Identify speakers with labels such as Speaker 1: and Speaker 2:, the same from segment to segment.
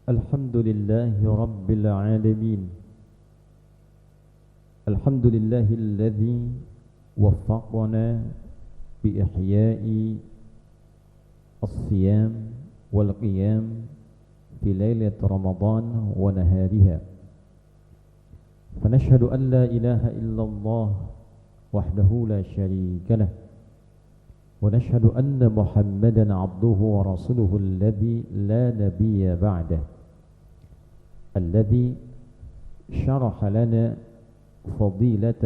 Speaker 1: Alhamdulillahi Rabbil Alamin. Alhamdulillahilladzi waffaqana bi ihya'i as-siyam wal qiyam fi lailat Ramadan wa nahariha. Fa nashhadu an la ilaha illallah wahdahu la syarika lah. ونشهد أن محمدا عبده ورسوله الذي لا نبي بعده الذي شرح لنا فضيلة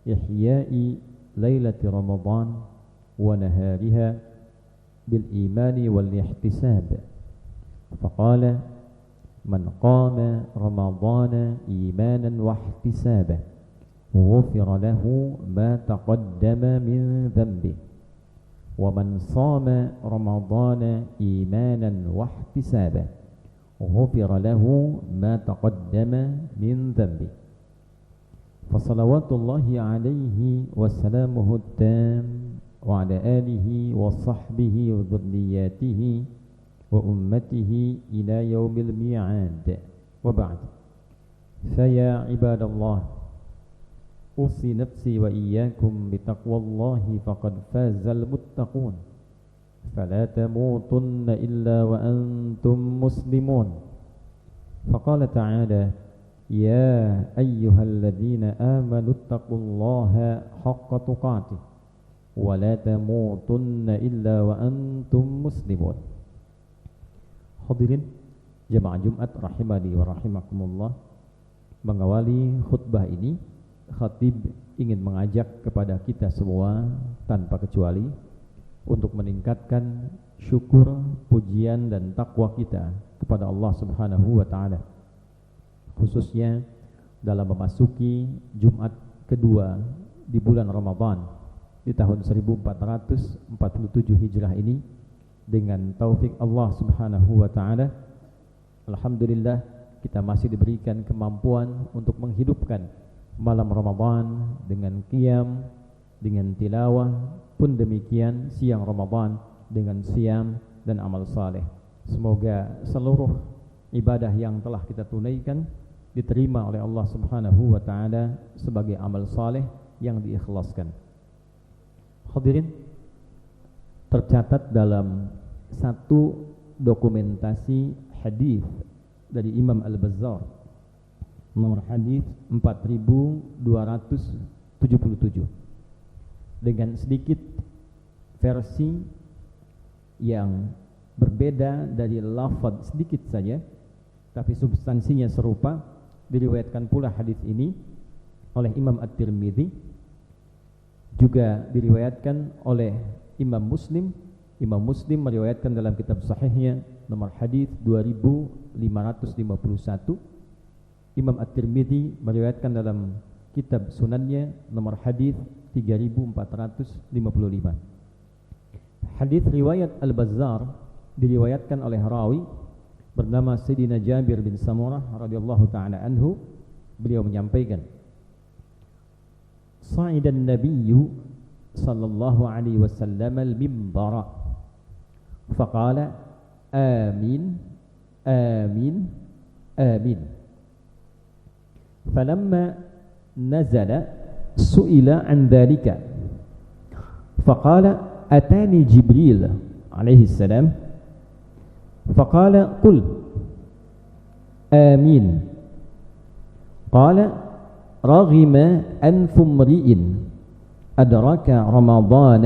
Speaker 1: إحياء ليلة رمضان ونهارها بالإيمان والاحتساب فقال من قام رمضان إيمانا واحتسابا غفر له ما تقدم من ذنبه ومن صام رمضان إيمانا واحتسابا غفر له ما تقدم من ذنبه فصلوات الله عليه وسلامه التام وعلى آله وصحبه وذرياته وأمته إلى يوم الميعاد وبعد فيا عباد الله أوصي نفسي وإياكم بتقوى الله فقد فاز المتقون فلا تموتن إلا وأنتم مسلمون فقال تعالى يا أيها الذين آمنوا اتقوا الله حق تقاته ولا تموتن إلا وأنتم مسلمون. Hadirin jemaah Jumat rahimani wa rahimakumullah, mengawali khutbah ini khatib ingin mengajak kepada kita semua tanpa kecuali untuk meningkatkan syukur, pujian dan takwa kita kepada Allah Subhanahu wa taala, khususnya dalam memasuki Jumat kedua di bulan Ramadan di tahun 1447 Hijrah ini. Dengan taufik Allah Subhanahu wa taala, alhamdulillah kita masih diberikan kemampuan untuk menghidupkan malam Ramadan dengan qiyam, dengan tilawah, pun demikian siang Ramadan dengan siam dan amal saleh. Semoga seluruh ibadah yang telah kita tunaikan diterima oleh Allah Subhanahu wa taala sebagai amal saleh yang diikhlaskan. Hadirin, tercatat dalam satu dokumentasi hadis dari Imam Al-Bazzar nomor hadis 4277 dengan sedikit versi yang berbeda dari lafaz sedikit saja, tapi substansinya serupa. Diriwayatkan pula hadis ini oleh Imam At-Tirmidzi, juga diriwayatkan oleh Imam Muslim. Imam Muslim meriwayatkan dalam kitab sahihnya nomor hadis 2551. Imam At-Tirmidzi meriwayatkan dalam kitab sunannya nomor hadis 3455. Hadis riwayat Al-Bazzar diriwayatkan oleh rawi bernama Sayyidina Jabir bin Samurah radhiyallahu taala anhu. Beliau menyampaikan, Sa'idan Nabiyyu sallallahu alaihi wasallam al-mimbara faqala amin amin amin. فلما نزل سئل عن ذلك فقال أتاني جبريل عليه السلام فقال قل آمين. قال رغم أنف امرئ أدرك رمضان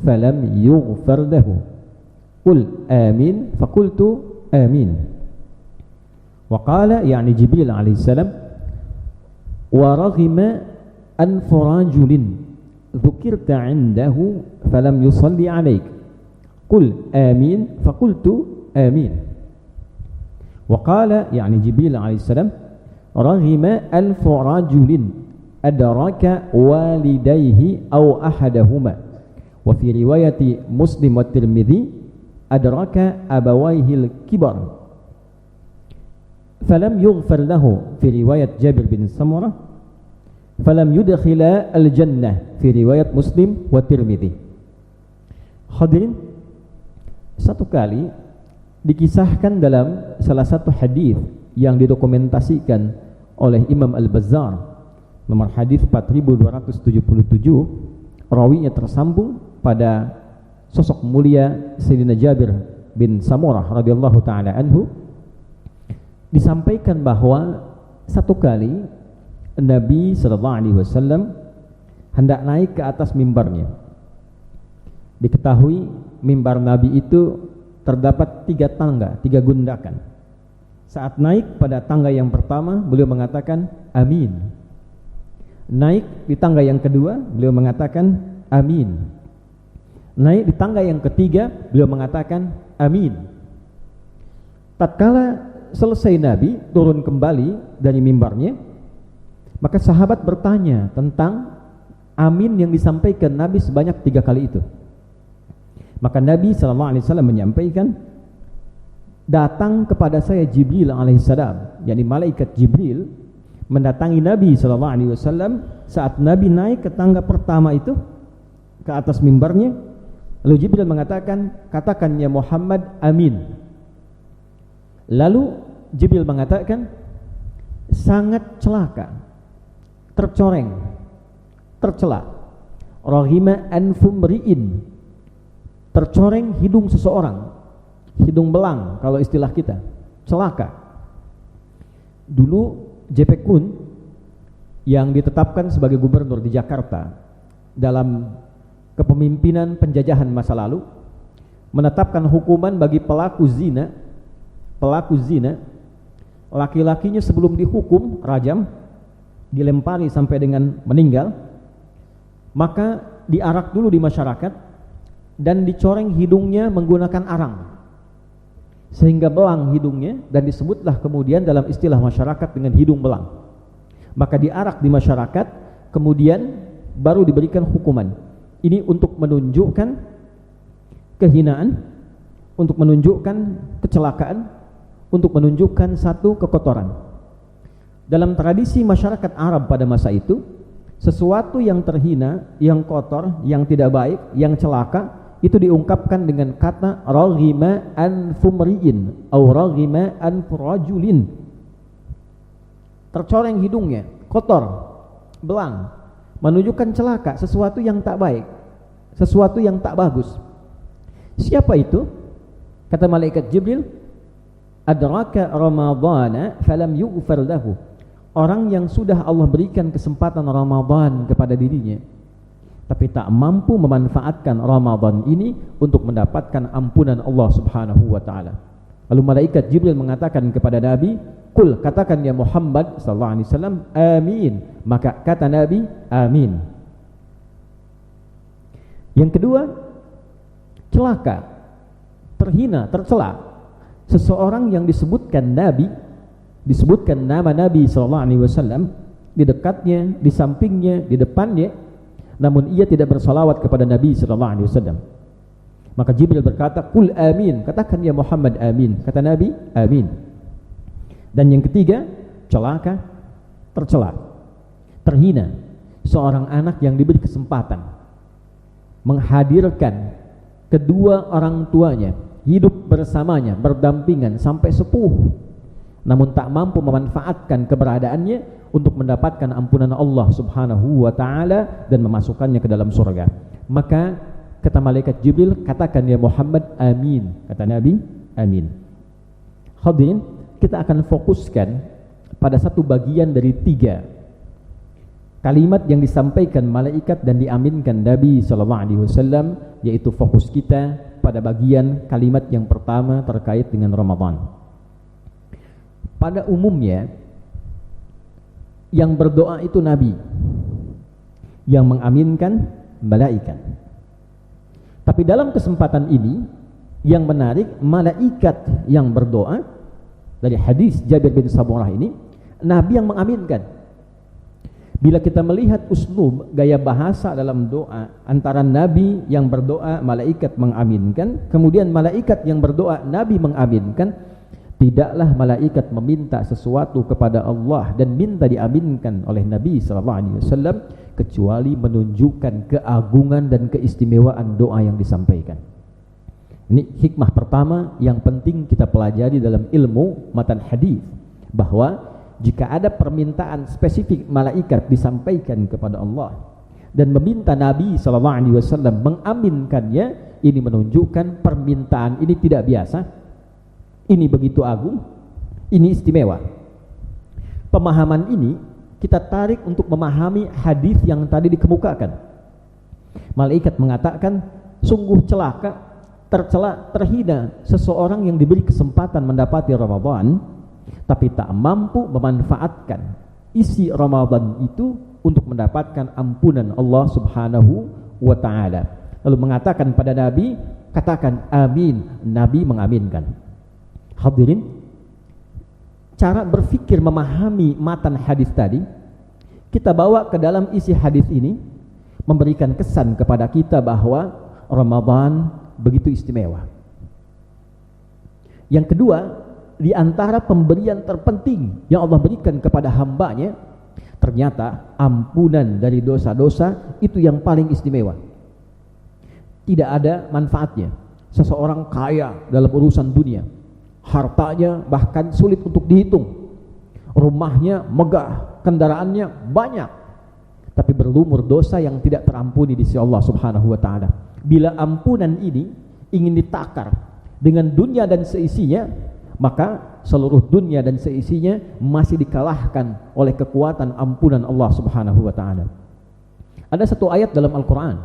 Speaker 1: فلم يغفر له قل آمين فقلت آمين. وقال يعني جبريل عليه السلام ورغم أنف رجل ذكرت عنده فلم يصلي عليك قل آمين فقلت آمين. وقال يعني جبريل عليه السلام رغم أنف رجل أدرك والديه أو أحدهما. وفي رواية مسلم والترمذي أدرك أبويه الكبر فلم يغفر له. في رواية جابر بن سمرة فلم يدخل الجنة. في رواية مسلم والترمذي. Hadirin, satu kali Dikisahkan dalam salah satu hadis yang didokumentasikan oleh Imam Al-Bazzar, nomor hadis 4277, rawinya tersambung pada sosok mulia Sayyidina Jabir bin Samurah radhiyallahu taala anhu, disampaikan bahwa satu kali Nabi sallallahu alaihi wasallam hendak naik ke atas mimbarnya. Diketahui mimbar Nabi itu terdapat 3 tangga, 3 gundakan. Saat naik pada tangga yang pertama, beliau mengatakan amin. Naik di tangga yang kedua, beliau mengatakan amin. Naik di tangga yang ketiga, beliau mengatakan amin. Tatkala selesai Nabi turun kembali dari mimbarnya, maka sahabat bertanya tentang amin yang disampaikan Nabi sebanyak 3 kali itu. Maka Nabi SAW menyampaikan, datang kepada saya Jibril alaihissalam, yakni malaikat Jibril mendatangi Nabi SAW saat Nabi naik ke tangga pertama itu ke atas mimbarnya. Lalu Jibril mengatakan, katakan ya Muhammad amin. Lalu Jibril mengatakan, sangat celaka, tercoreng, tercela, rahima anfumri'in, tercoreng hidung seseorang, hidung belang kalau istilah kita, celaka. Dulu JP Kun yang ditetapkan sebagai gubernur di Jakarta dalam kepemimpinan penjajahan masa lalu menetapkan hukuman bagi pelaku zina, laki-lakinya sebelum dihukum rajam, dilempari sampai dengan meninggal, maka diarak dulu di masyarakat dan dicoreng hidungnya menggunakan arang sehingga belang hidungnya, dan disebutlah kemudian dalam istilah masyarakat dengan hidung belang. Maka diarak di masyarakat, kemudian baru diberikan hukuman. Ini untuk menunjukkan kehinaan, untuk menunjukkan kecelakaan, untuk menunjukkan satu kekotoran. Dalam tradisi masyarakat Arab pada masa itu, sesuatu yang terhina, yang kotor, yang tidak baik, yang celaka, itu diungkapkan dengan kata raghima anfumri'in atau raghima anfurajulin. Tercoreng hidungnya, kotor, belang, menunjukkan celaka, sesuatu yang tak baik, sesuatu yang tak bagus. Siapa itu? Kata malaikat Jibril, adraka ramadhana falam yughfar lahu. Orang yang sudah Allah berikan kesempatan Ramadan kepada dirinya, tapi tak mampu memanfaatkan Ramadan ini untuk mendapatkan ampunan Allah Subhanahu wa taala. Lalu malaikat Jibril mengatakan kepada Nabi, "Qul, katakan ya Muhammad sallallahu alaihi wasallam, amin." Maka kata Nabi, amin. Yang kedua, celaka, terhina, tercela. Seseorang yang disebutkan Nabi, disebutkan nama Nabi sallallahu alaihi wasallam di dekatnya, di sampingnya, di depannya, namun ia tidak bersalawat kepada Nabi sallallahu alaihi wasallam. Maka Jibril berkata, "Qul amin." Katakan ya Muhammad amin. Kata Nabi, amin. Dan yang ketiga, celaka, tercela, terhina. Seorang anak yang diberi kesempatan menghadirkan kedua orang tuanya, hidup bersamanya, berdampingan sampai sepuh, namun tak mampu memanfaatkan keberadaannya untuk mendapatkan ampunan Allah Subhanahu wa taala dan memasukkannya ke dalam surga. Maka kata malaikat Jibril, katakan ya Muhammad amin. Kata Nabi, amin. Hadirin, kita akan fokuskan pada satu bagian dari 3 kalimat yang disampaikan malaikat dan diaminkan Nabi sallallahu alaihi wasallam, yaitu fokus kita pada bagian kalimat yang pertama terkait dengan Ramadan. Pada umumnya yang berdoa itu Nabi, yang mengaminkan malaikat. Tapi dalam kesempatan ini yang menarik, malaikat yang berdoa. Dari hadis Jabir bin Samurah ini, Nabi yang mengaminkan. Bila kita melihat uslub, gaya bahasa dalam doa antara Nabi yang berdoa, malaikat mengaminkan, kemudian malaikat yang berdoa, Nabi mengaminkan. Tidaklah malaikat meminta sesuatu kepada Allah dan minta diaminkan oleh Nabi sallallahu alaihi wasallam kecuali menunjukkan keagungan dan keistimewaan doa yang disampaikan. Ini hikmah pertama yang penting kita pelajari dalam ilmu matan hadis, bahwa jika ada permintaan spesifik malaikat disampaikan kepada Allah dan meminta Nabi SAW mengaminkannya, ini menunjukkan permintaan ini tidak biasa, ini begitu agung, ini istimewa. Pemahaman ini kita tarik untuk memahami hadis yang tadi dikemukakan. Malaikat mengatakan, sungguh celaka, tercela, terhina seseorang yang diberi kesempatan mendapati Ramadan tapi tak mampu memanfaatkan isi Ramadan itu untuk mendapatkan ampunan Allah Subhanahu wa ta'ala. Lalu mengatakan pada Nabi, katakan amin. Nabi mengaminkan. Hadirin, cara berfikir memahami matan hadis tadi kita bawa ke dalam isi hadis ini, memberikan kesan kepada kita bahwa Ramadan begitu istimewa. Yang kedua, di antara pemberian terpenting yang Allah berikan kepada hambanya, ternyata ampunan dari dosa-dosa itu yang paling istimewa. Tidak ada manfaatnya seseorang kaya dalam urusan dunia, hartanya bahkan sulit untuk dihitung, rumahnya megah, kendaraannya banyak, tapi berlumur dosa yang tidak terampuni di sisi Allah Subhanahu wa ta'ala. Bila ampunan ini ingin ditakar dengan dunia dan seisinya, maka seluruh dunia dan seisinya masih dikalahkan oleh kekuatan ampunan Allah Subhanahu wa ta'ala. Ada satu ayat dalam Al-Quran,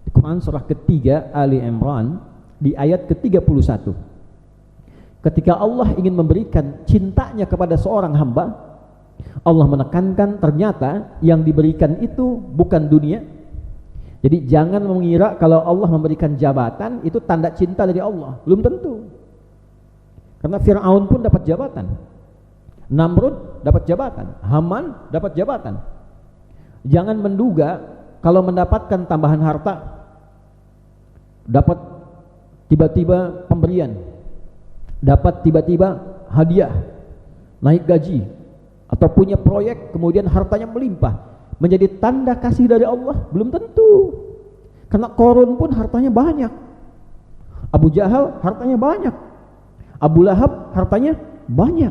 Speaker 1: di Quran surah ketiga Ali Imran, di ayat ke-31, ketika Allah ingin memberikan cintanya kepada seorang hamba, Allah menekankan ternyata yang diberikan itu bukan dunia. Jadi jangan mengira kalau Allah memberikan jabatan itu tanda cinta dari Allah, belum tentu. Karena Fir'aun pun dapat jabatan, Namrud dapat jabatan, Haman dapat jabatan. Jangan menduga kalau mendapatkan tambahan harta, dapat tiba-tiba pemberian, dapat tiba-tiba hadiah, naik gaji, atau punya proyek kemudian hartanya melimpah, menjadi tanda kasih dari Allah, belum tentu. Karena Qarun pun hartanya banyak, Abu Jahal hartanya banyak, Abu Lahab hartanya banyak.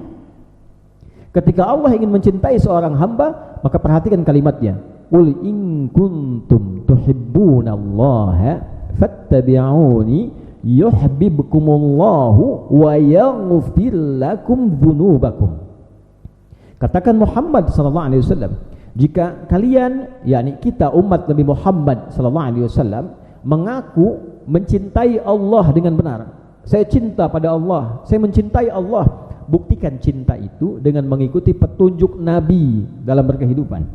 Speaker 1: Ketika Allah ingin mencintai seorang hamba, maka perhatikan kalimatnya, qul in kuntum tuhibbunallaha fattabi'uni yuhibbukumullahu wa yaghfir lakum dzunubakum. Katakan Muhammad sallallahu alaihi wasallam, jika kalian, yakni kita umat Nabi Muhammad sallallahu alaihi wasallam, mengaku mencintai Allah dengan benar, saya cinta pada Allah, saya mencintai Allah, buktikan cinta itu dengan mengikuti petunjuk Nabi dalam berkehidupan,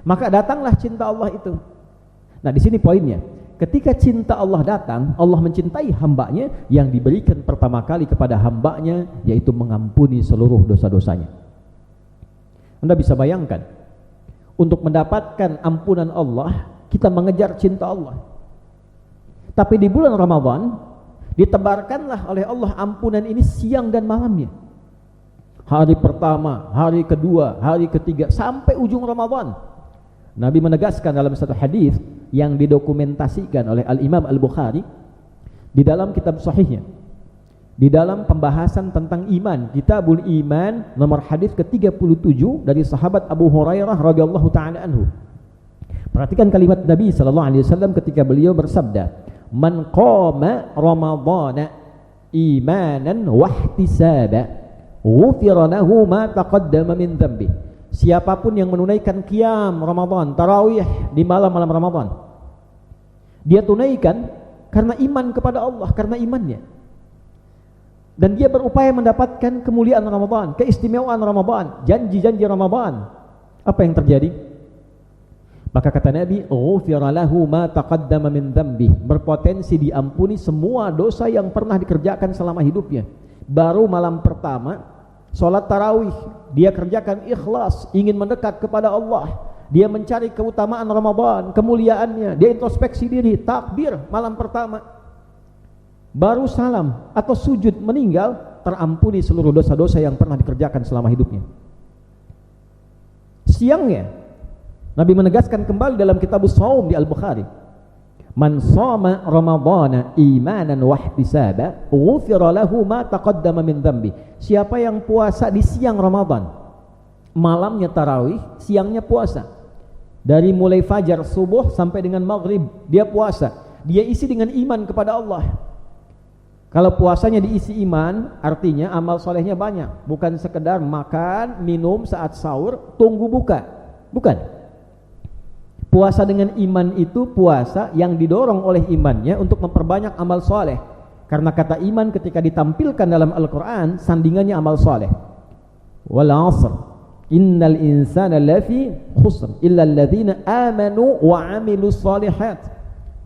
Speaker 1: maka datanglah cinta Allah itu. Nah, di sini poinnya. Ketika cinta Allah datang, Allah mencintai hambanya, yang diberikan pertama kali kepada hambanya yaitu mengampuni seluruh dosa-dosanya. Anda bisa bayangkan, untuk mendapatkan ampunan Allah, kita mengejar cinta Allah. Tapi di bulan Ramadan, ditebarkanlah oleh Allah ampunan ini siang dan malamnya. Hari pertama, hari kedua, hari ketiga, sampai ujung Ramadan. Nabi menegaskan dalam satu hadis yang didokumentasikan oleh Al-Imam Al-Bukhari di dalam kitab sahihnya, di dalam pembahasan tentang iman, Kitabul Iman, nomor hadis ke-37 dari sahabat Abu Hurairah radhiyallahu taala anhu. Perhatikan kalimat Nabi sallallahu alaihi wasallam ketika beliau bersabda, "Man qama Ramadhana imanan wa ihtisaba, ghufira lahu ma taqaddama min dhanbihi." Siapapun yang menunaikan qiyam Ramadan, tarawih di malam-malam Ramadan, dia tunaikan karena iman kepada Allah, karena imannya, dan dia berupaya mendapatkan kemuliaan Ramadan, keistimewaan Ramadan, janji-janji Ramadan. Apa yang terjadi? Maka kata Nabi, ghufira lahu ma taqaddama min dhanbi, berpotensi diampuni semua dosa yang pernah dikerjakan selama hidupnya. Baru malam pertama sholat tarawih, dia kerjakan ikhlas, ingin mendekat kepada Allah, dia mencari keutamaan Ramadan, kemuliaannya, dia introspeksi diri, takbir malam pertama, baru salam atau sujud meninggal, terampuni seluruh dosa-dosa yang pernah dikerjakan selama hidupnya. Siangnya Nabi menegaskan kembali dalam kitab Shaum di Al-Bukhari, Man shoma ramadhana imanan wa ihtisaba, ghufira lahu ma taqaddama min dhanbi. Siapa yang puasa di siang Ramadan, malamnya tarawih, siangnya puasa. Dari mulai fajar subuh sampai dengan maghrib dia puasa. Dia isi dengan iman kepada Allah. Kalau puasanya diisi iman, artinya amal solehnya banyak. Bukan sekedar makan, minum saat sahur, tunggu buka. Bukan. Puasa dengan iman itu puasa yang didorong oleh imannya untuk memperbanyak amal soleh. Karena kata iman ketika ditampilkan dalam Al-Quran, sandingannya amal soleh. Wal 'asr, innal insana lafi khusr illa alladhina amanu wa 'amilus shalihat.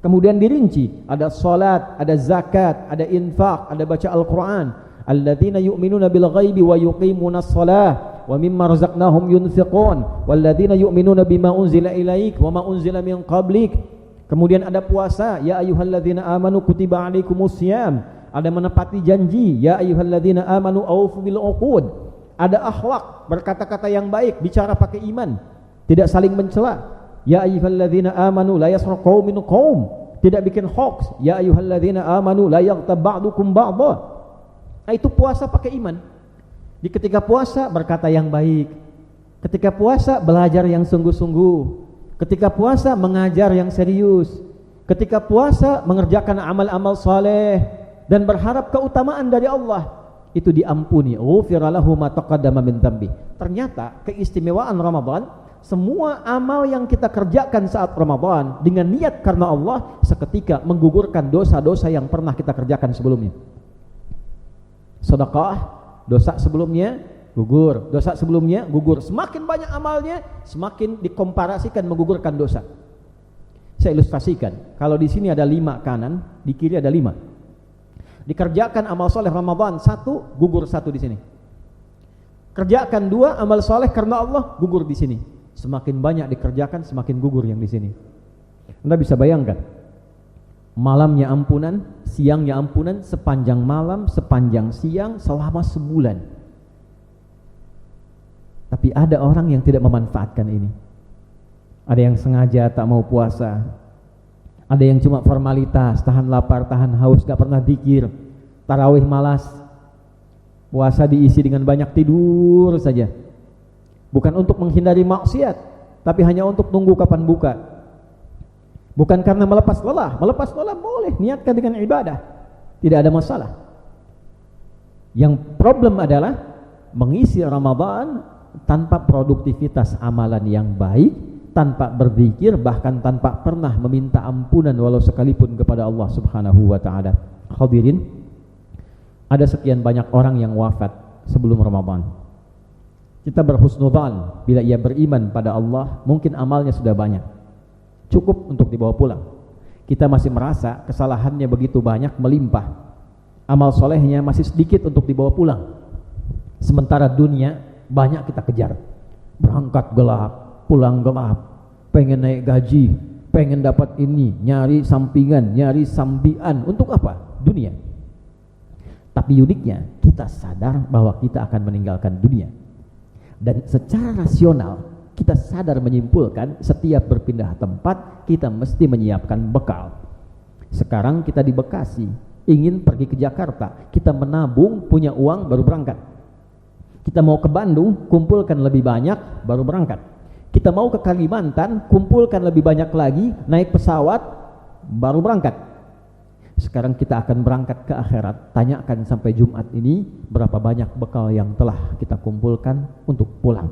Speaker 1: Kemudian dirinci, ada salat, ada zakat, ada infak, ada baca Al-Quran. Alladzina yu'minuna bil ghaibi wa yuqimunas shalah wa mimma razaqnahum yunfiqun walladzina yu'minuna bima unzila ilaik wa ma unzila min qablik. Kemudian ada puasa, ya ayyuhalladzina amanu kutiba alaikumus syiyam. Ada menepati janji, ya ayyuhalladzina amanu aufu bil uqud. Ada akhlak, berkata-kata yang baik, bicara pakai iman, tidak saling mencela. Ya ayyuhalladzina amanu la yaskhar qaumin qaum, tidak bikin hoax. Ya ayyuhalladzina amanu la yaghtab ba'dukum ba'dha. Itu puasa pakai iman. Di ketika puasa berkata yang baik, ketika puasa belajar yang sungguh-sungguh, ketika puasa mengajar yang serius, ketika puasa mengerjakan amal-amal saleh dan berharap keutamaan dari Allah, itu diampuni. Ghufira lahu ma taqaddama min dzambi. Ternyata keistimewaan Ramadan, semua amal yang kita kerjakan saat Ramadan dengan niat karena Allah seketika menggugurkan dosa-dosa yang pernah kita kerjakan sebelumnya. Sedekah, dosa sebelumnya gugur, dosa sebelumnya gugur. Semakin banyak amalnya, semakin dikomparasikan menggugurkan dosa. Saya ilustrasikan, kalau di sini ada 5 kanan, di kiri ada 5. Dikerjakan amal soleh Ramadan 1, gugur 1 di sini. Kerjakan 2 amal soleh karena Allah, gugur di sini. Semakin banyak dikerjakan, semakin gugur yang di sini. Anda bisa bayangkan, malamnya ampunan, siangnya ampunan, sepanjang malam, sepanjang siang, selama sebulan. Tapi ada orang yang tidak memanfaatkan ini. Ada yang sengaja tak mau puasa, ada yang cuma formalitas, tahan lapar, tahan haus, gak pernah zikir, tarawih malas, puasa diisi dengan banyak tidur saja. Bukan untuk menghindari maksiat, tapi hanya untuk tunggu kapan buka. Bukan karena melepas lelah boleh, niatkan dengan ibadah, tidak ada masalah. Yang problem adalah mengisi Ramadan tanpa produktivitas amalan yang baik, tanpa berzikir, bahkan tanpa pernah meminta ampunan walau sekalipun kepada Allah Subhanahu wa taala. Hadirin, ada sekian banyak orang yang wafat sebelum Ramadan. Kita berhusnudzan bila ia beriman pada Allah, mungkin amalnya sudah banyak, cukup untuk dibawa pulang. Kita masih merasa kesalahannya begitu banyak, melimpah, amal solehnya masih sedikit untuk dibawa pulang. Sementara dunia banyak kita kejar, berangkat gelap, pulang gelap, pengen naik gaji, pengen dapat ini, nyari sampingan, nyari sambian. Untuk apa? Dunia. Tapi uniknya, kita sadar bahwa kita akan meninggalkan dunia. Dan secara rasional kita sadar menyimpulkan setiap berpindah tempat kita mesti menyiapkan bekal. Sekarang kita di Bekasi, ingin pergi ke Jakarta, kita menabung, punya uang baru berangkat. Kita mau ke Bandung, kumpulkan lebih banyak baru berangkat. Kita mau ke Kalimantan, kumpulkan lebih banyak lagi, naik pesawat baru berangkat. Sekarang kita akan berangkat ke akhirat, tanyakan sampai Jumat ini berapa banyak bekal yang telah kita kumpulkan untuk pulang.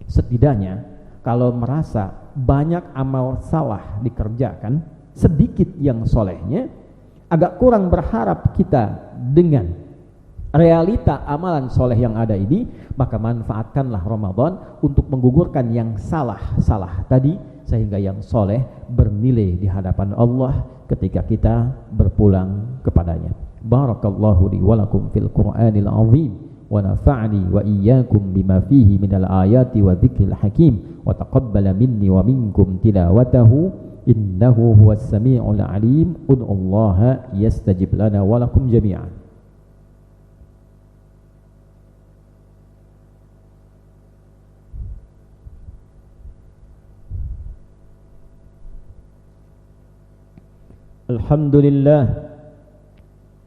Speaker 1: Setidaknya kalau merasa banyak amal salah dikerjakan, sedikit yang solehnya, agak kurang berharap kita dengan realita amalan soleh yang ada ini, maka manfaatkanlah Ramadan untuk menggugurkan yang salah-salah tadi, sehingga yang soleh bernilai di hadapan Allah ketika kita berpulang kepadanya. Barakallahu li wa lakum fil Qur'anil azim wa nafa'ni wa iyyakum bima fihi minal ayati wa dzikril hakim wa taqabbala minni wa minkum tilawatahu innahu huwas sami'ul alim. Ud'ullaha yastajib lana wa lakum jami'an. Alhamdulillah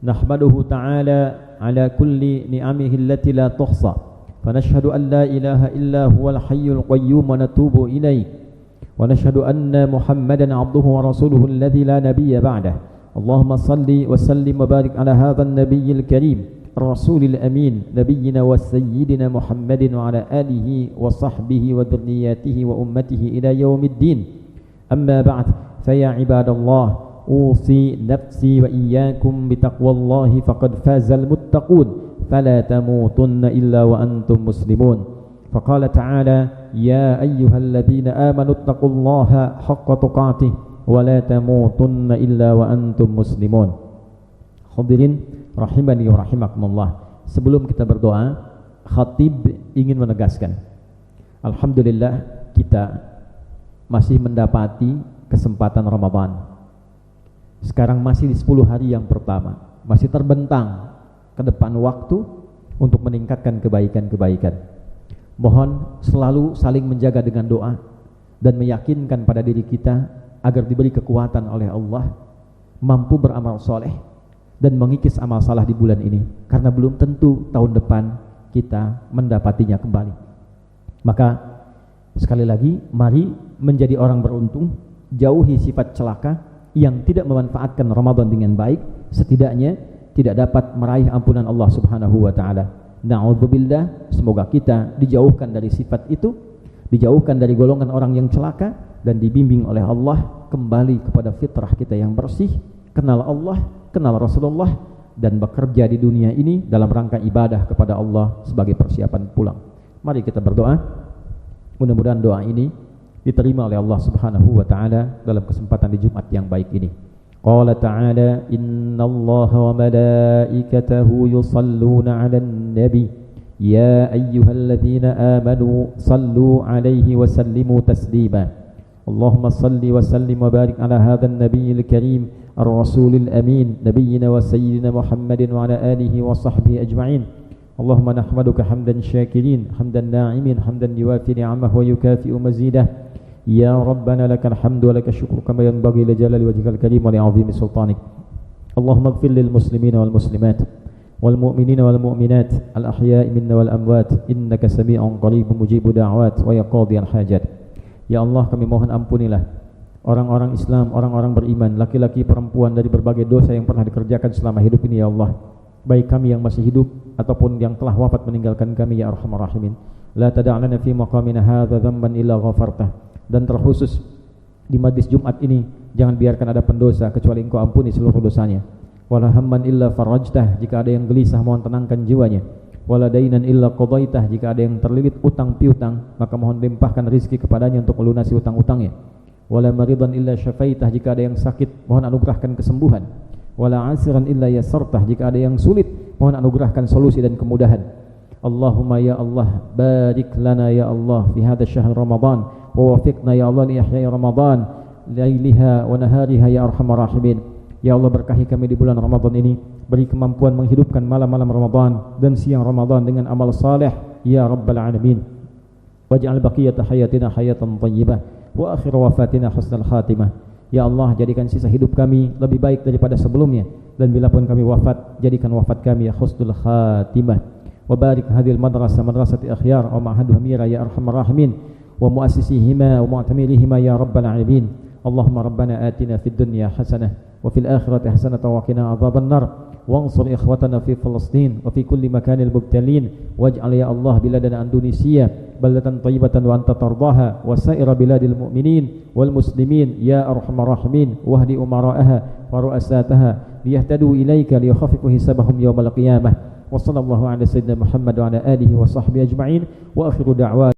Speaker 1: nahmaduhu ta'ala ala kulli ni'amihi allati la tuhsa fa nashhadu an la ilaha illa huwal hayyul qayyum wa natubu ilayh wa nashhadu anna Muhammadan 'abduhu wa rasuluhu alladhi la nabiyya ba'dah. Allahumma salli wa sallim wa barik ala hadzal nabiyyil karim الرسول الأمين نبينا وسيدنا محمد وعلى آله وصحبه وذرياته وأمته إلى يوم الدين. أما بعد فيا عباد الله أوصي نفسي وإياكم بتقوى الله فقد فاز المتقون فلا تموتن إلا وأنتم مسلمون. فقال تعالى يا أيها الذين آمنوا اتقوا الله حق تقاته ولا تموتن إلا وأنتم مسلمون. Hadirin rahimani wa rahimakumullah. Sebelum kita berdoa, khatib ingin menegaskan, alhamdulillah kita masih mendapati kesempatan Ramadan. Sekarang masih di 10 hari yang pertama, masih terbentang ke depan waktu untuk meningkatkan kebaikan-kebaikan. Mohon selalu saling menjaga dengan doa dan meyakinkan pada diri kita agar diberi kekuatan oleh Allah, mampu beramal soleh dan mengikis amal salah di bulan ini, karena belum tentu tahun depan kita mendapatinya kembali. Maka sekali lagi, mari menjadi orang beruntung, jauhi sifat celaka yang tidak memanfaatkan Ramadan dengan baik, setidaknya tidak dapat meraih ampunan Allah Subhanahu wa taala. Na'udzubillah, semoga kita dijauhkan dari sifat itu, dijauhkan dari golongan orang yang celaka, dan dibimbing oleh Allah kembali kepada fitrah kita yang bersih, kenal Allah, kenal Rasulullah, dan bekerja di dunia ini dalam rangka ibadah kepada Allah sebagai persiapan pulang. Mari kita berdoa. Mudah-mudahan doa ini diterima oleh Allah Subhanahu wa taala dalam kesempatan di Jumat yang baik ini. Qala ta'ala innallaha wa malaikatahu yusalluna 'alan nabi ya ayyuhalladzina amanu sallu 'alaihi wa sallimu taslima. Allahumma salli wa sallim wa barik ala hadzal nabiyil karim الرسول الأمين نبينا وسيدنا محمد وعلى آله وصحبه أجمعين. اللهم نحمدك حمدا شاكرين حمدا ناعمين حمدا يوافي نعمه ويكافئ مزيده. يا ربنا لك الحمد ولك الشكر كما ينبغي لجلال وجهك الكريم ولعظيم سلطانك. اللهم اغفر للمسلمين والمسلمات والمؤمنين والمؤمنات الأحياء منا والأموات إنك سميع قريب مجيب دعوات ويا قاضي الحاجات. Ya Allah, kami mohon ampunilah orang-orang Islam, orang-orang beriman, laki-laki, perempuan, dari berbagai dosa yang pernah dikerjakan selama hidup ini ya Allah, baik kami yang masih hidup ataupun yang telah wafat meninggalkan kami ya Arhamar Rahimin. La tada'lana fi maqamina hadza dhanban illa ghafartah. Dan terkhusus di majlis Jumat ini, jangan biarkan ada pendosa kecuali Engkau ampuni seluruh dosanya. Wala hamman illa farajtah, jika ada yang gelisah mohon tenangkan jiwanya. Wala dainan illa qadaitah, jika ada yang terlilit utang piutang maka mohon limpahkan rezeki kepadanya untuk melunasi utang-utangnya. Wala maridan illa syafaitah, jika ada yang sakit mohon anugerahkan kesembuhan. Wala asiran illa yasartah, jika ada yang sulit mohon anugerahkan solusi dan kemudahan. Allahumma ya Allah barik lana ya Allah fi hadha syahr Ramadan wa wafiqna ya Allah li ihya'i Ramadan lailiha wa nahariha ya arhamar rahimin. Ya Allah, berkahi kami di bulan Ramadan ini, beri kemampuan menghidupkan malam-malam Ramadan dan siang Ramadan dengan amal saleh ya rabbal alamin. Waj'al baqiyata hayatina hayatan thayyibah wa akhir wafatina husnal khatimah. Ya Allah, jadikan sisa hidup kami lebih baik daripada sebelumnya, dan bila pun kami wafat, jadikan wafat kami ya husnul khatimah. Wa barik hadhil madrasah madrasati akhyar wa ma'haduha mira ya arhamar rahimin wa muassisihima wa mu'tamirihima ya rabbal alamin. Allahumma rabbana atina fid dunya hasanah wa fil akhirati hasanah wa qina adzaban nar. وانصر إخوتنا في فلسطين وفي كل مكان المبتلين واجعل يا الله بلادنا أندونيسيا بلدة طيبة وأنت ترضاها وسائر بلاد المؤمنين والمسلمين يا أرحم الراحمين واهد أمراءها ورؤساتها ليهتدوا إليك ليخففوا حسابهم يوم القيامة. وصلى الله على سيدنا محمد وعلى آله وصحبه أجمعين وآخر دعوات